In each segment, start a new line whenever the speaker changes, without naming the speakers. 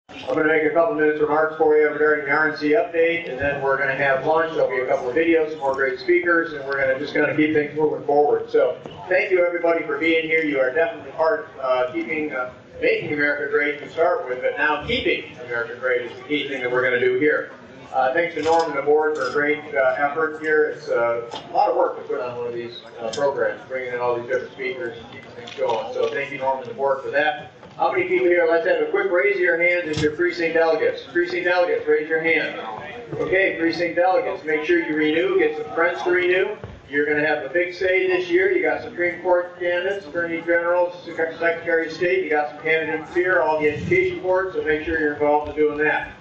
I'm going to make a couple minutes remarks for you regarding the RNC update, and then we're going to have lunch. There'll be a couple of videos, some more great speakers, and we're just going to keep things moving forward. So thank you everybody for being here. You are definitely part of making America great to start with, but now keeping America great is the key thing that we're going to do here. Thanks to Norm and the board for a great effort here. It's a lot of work to put on one of these programs, bringing in all these different speakers and keeping things going. So thank you, Norm and the board, for that. How many people here, let's have a quick raise of your hands as your precinct delegates. Precinct delegates, raise your hand. Okay, precinct delegates, make sure you renew, get some friends to renew. You're going to have a big say this year. You got Supreme Court candidates, Attorney General, Secretary of State, you got some candidates here, all the education boards, so make sure you're involved in doing that.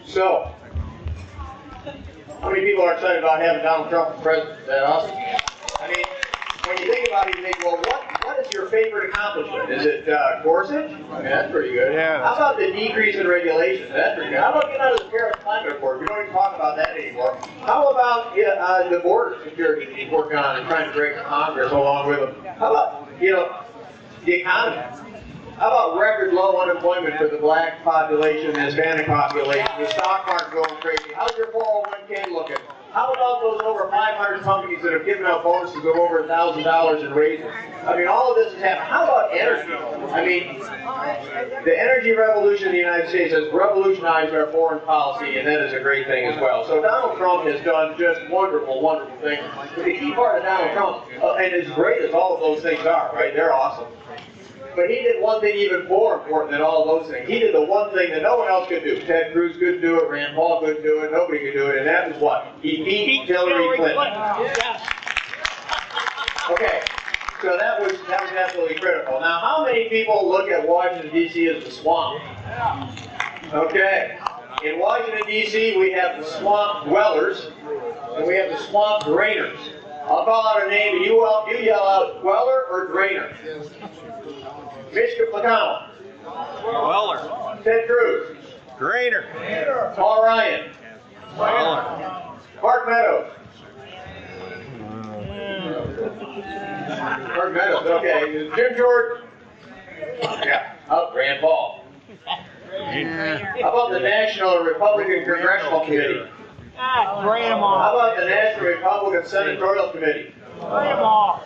So, how many people are excited about having Donald Trump as president? Is that awesome? I mean, when you think about it, you think, well, what is your favorite accomplishment? Is it Gorsuch? I mean, that's pretty good. Yeah. How about the decrease in regulations? That's pretty good. How about getting out of the Paris Climate Accord? We don't even talk about that anymore. How about the border security that he's working on and trying to break Congress along with him? How about, the economy? How about record low unemployment for the black population, the Hispanic population, the stock market going crazy? How's your 401k looking? How about those over 500 companies that have given out bonuses of over $1,000 in raises? I mean, all of this has happened. How about energy? I mean, the energy revolution in the United States has revolutionized our foreign policy, and that is a great thing as well. So Donald Trump has done just wonderful, wonderful things. But the key part of Donald Trump, and as great as all of those things are, right? They're awesome. But he did one thing even more important than all those things. He did the one thing that no one else could do. Ted Cruz couldn't do it, Rand Paul couldn't do it, nobody could do it, and that was what? He beat Hillary Clinton. Yes. Okay, so that was absolutely critical. Now, how many people look at Washington, D.C. as the swamp? Okay, in Washington, D.C., we have the swamp dwellers, and we have the swamp drainers. I'll call out a name, and you yell out dweller or drainer. Mitch McConnell.
Weller.
Ted Cruz.
Drainer.
Paul Ryan.
Weller.
Mark Meadows. Mark Meadows, okay. Jim Jordan. Yeah. Oh, Rand Paul. How about the National Republican Congressional Committee?
Grandma.
How about the National Republican Senatorial Committee?
Grandma.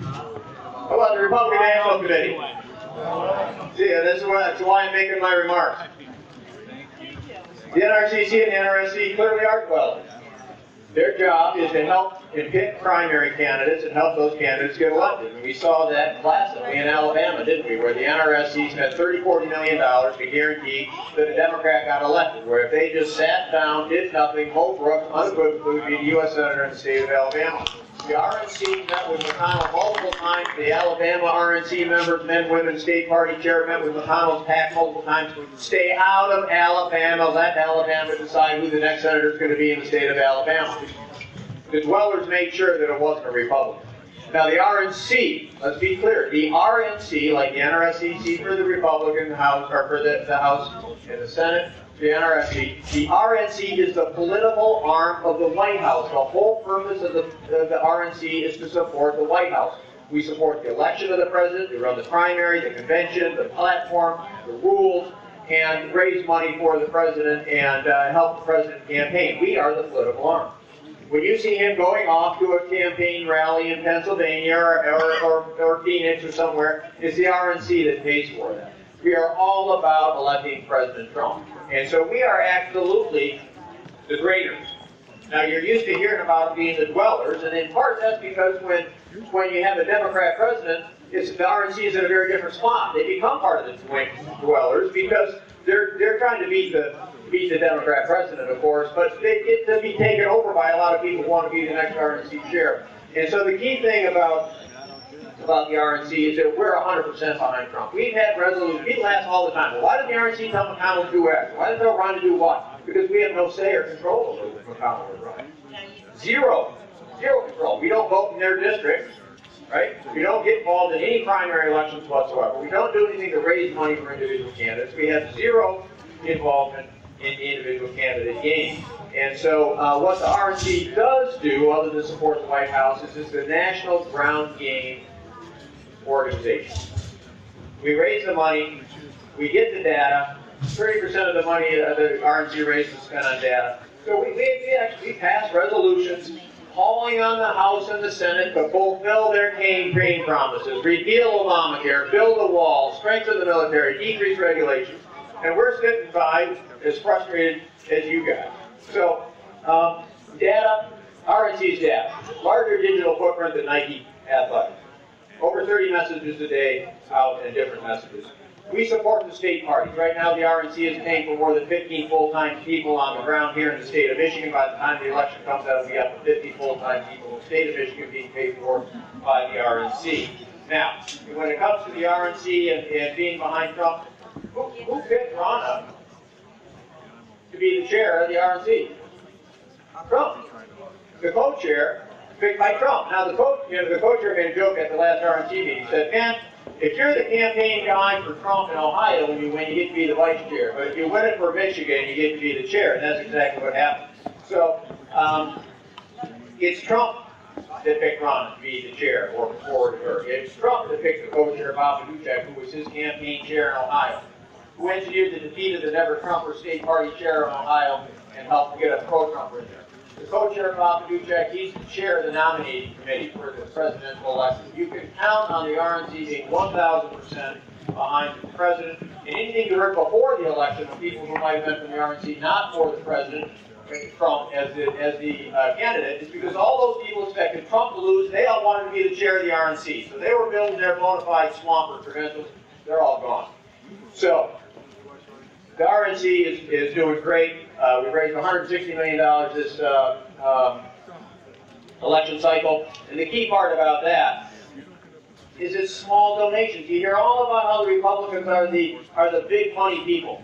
How about the Republican National Committee? See, that's why I'm making my remarks. The NRCC and the NRSC clearly are dwellers. Their job is to help and pick primary candidates and help those candidates get elected. And we saw that classically in Alabama, didn't we? Where the NRSC spent $40 million to guarantee that a Democrat got elected. Where if they just sat down, did nothing, Hope Brooks unequivocally would be the U.S. Senator in the state of Alabama. The RNC met with McConnell multiple times. The Alabama RNC members, men, women, state party chair met with McConnell's PAC multiple times. Stay out of Alabama. Let Alabama decide who the next senator is going to be in the state of Alabama. The dwellers made sure that it wasn't a Republican. Now the RNC, let's be clear, the RNC, like the NRSC for the Republican House, or for the House and the Senate, the RNC is the political arm of the White House. The whole purpose of the RNC is to support the White House. We support the election of the president, we run the primary, the convention, the platform, the rules, and raise money for the president and help the president campaign. We are the political arm. When you see him going off to a campaign rally in Pennsylvania or Phoenix or somewhere, it's the RNC that pays for that. We are all about electing President Trump. And so we are absolutely the drainers. Now you're used to hearing about being the dwellers, and in part that's because when you have a Democrat president, the RNC is in a very different spot. They become part of the dwellers because they're trying to beat the Democrat president, of course, but they get to be taken over by a lot of people who want to be the next RNC chair. And so the key thing about the RNC is that we're 100% behind Trump. We've had resolutions. People ask all the time, well, why did the RNC tell McConnell to do X? Why did they tell Ron to do what? Because we have no say or control over what McConnell would run. Zero control. We don't vote in their district, right? We don't get involved in any primary elections whatsoever. We don't do anything to raise money for individual candidates. We have zero involvement in the individual candidate game. And so what the RNC does do, other than support the White House, is it's the national ground game organization. We raise the money, we get the data, 30% of the money the RNC raises is spent on data. So we actually passed resolutions calling on the House and the Senate to fulfill their campaign promises, repeal Obamacare, build a wall, strengthen the military, decrease regulations, and we're sitting by as frustrated as you guys. So, data, RNC's data, larger digital footprint than Nike Athletics. Over 30 messages a day out and different messages. We support the state parties. Right now, the RNC is paying for more than 15 full-time people on the ground here in the state of Michigan. By the time the election comes out, we have 50 full-time people in the state of Michigan being paid for by the RNC. Now, when it comes to the RNC and being behind Trump, who picked Ronna to be the chair of the RNC? Trump. The co-chair picked by Trump. Now, the co-chair made a joke at the last RNC meeting. He said, man, if you're the campaign guy for Trump in Ohio, when you win, you get to be the vice chair. But if you win it for Michigan, you get to be the chair. And that's exactly what happened. So, it's Trump that picked Ron to be the chair or forward her. It's Trump that picked the co-chair, Bob Duchek, who was his campaign chair in Ohio, who engineered the defeat of the never-Trumper state party chair in Ohio and helped get a pro-Trumper in there. The co-chair, Bob Duchek, he's the chair of the nominating committee for the presidential election. You can count on the RNC being 1,000% behind the president. And anything you heard before the election of people who might have been from the RNC not for the president, Trump as the candidate, is because all those people expected Trump to lose. They all wanted to be the chair of the RNC. So they were building their bona fide swamper credentials. They're all gone. So the RNC is doing great. We raised $160 million this election cycle. And the key part about that is it's small donations. You hear all about how the Republicans are the big money people.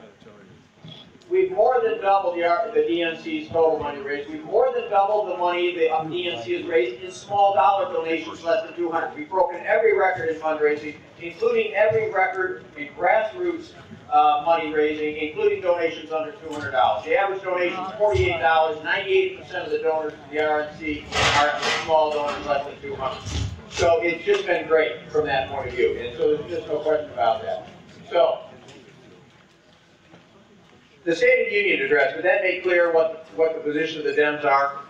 We've more than doubled the DNC's total money raised. We've more than doubled the money the DNC has raised in small dollar donations, less than $200. We've broken every record in fundraising, including every record in grassroots money raising, including donations under $200. The average donation is $48. 98% of the donors to the RNC are small donors, less than $200. So it's just been great from that point of view, and so there's just no question about that. So, the State of the Union address, would that make clear what the position of the Dems are?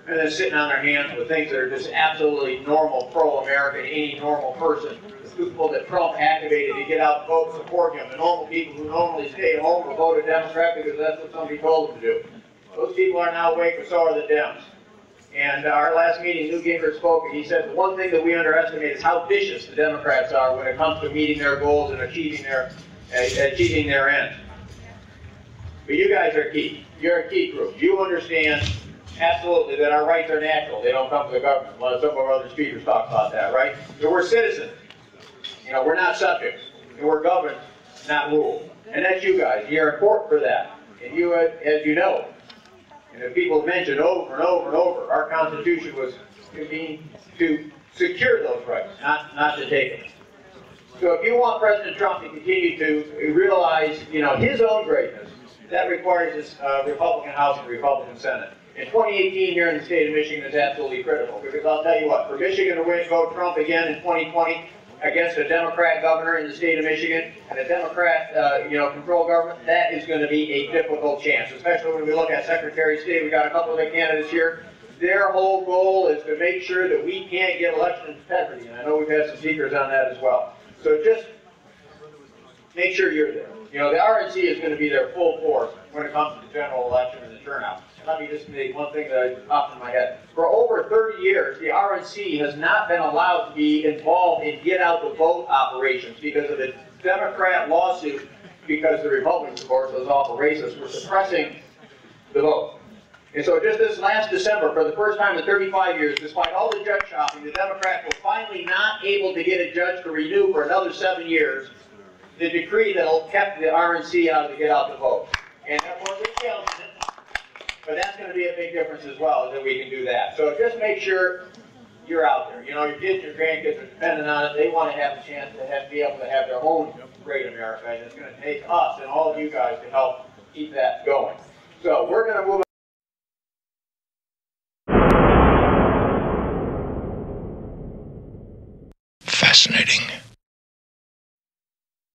And then sitting on their hands with things that are just absolutely normal, pro-American, any normal person. The people that Trump activated to get out and vote, support him. The normal people who normally stay home or vote a Democrat because that's what somebody told them to do. Those people are now awake, but so are the Dems. And our last meeting, Newt Gingrich spoke, and he said the one thing that we underestimate is how vicious the Democrats are when it comes to meeting their goals and achieving their ends. But you guys are key. You're a key group. You understand absolutely that our rights are natural. They don't come from the government. Well, some of our other speakers talk about that, right? So we're citizens. You know, we're not subjects. And we're governed, not ruled. And that's you guys. You're important for that. And you, as you know, and as people have mentioned over and over and over, our Constitution was convened to secure those rights, not to take them. So if you want President Trump to continue to realize, you know, his own greatness, that requires this Republican House and Republican Senate. In 2018 here in the state of Michigan is absolutely critical, because I'll tell you what, for Michigan to vote Trump again in 2020 against a Democrat governor in the state of Michigan and a Democrat controlled government, that is going to be a difficult chance, especially when we look at Secretary of State. We got a couple of the candidates here. Their whole goal is to make sure that we can't get election integrity, and I know we've had some speakers on that as well. So just make sure you're there. You know, the RNC is going to be there full force when it comes to the general election and the turnout. Let me just make one thing that popped in my head. For over 30 years, the RNC has not been allowed to be involved in get-out-the-vote operations because of the Democrat lawsuit, because the Republicans, of course, those awful racists, were suppressing the vote. And so just this last December, for the first time in 35 years, despite all the judge shopping, the Democrats were finally not able to get a judge to renew for another 7 years the decree that kept the RNC out of the get-out-the-vote. And therefore, they're challenging it. But that's going to be a big difference as well, that we can do that. So just make sure you're out there. You know, your kids, your grandkids are dependent on it. They want to have a chance to be able to have their own great America. And it's going to take us and all of you guys to help keep that going. So we're going to move on.
Fascinating.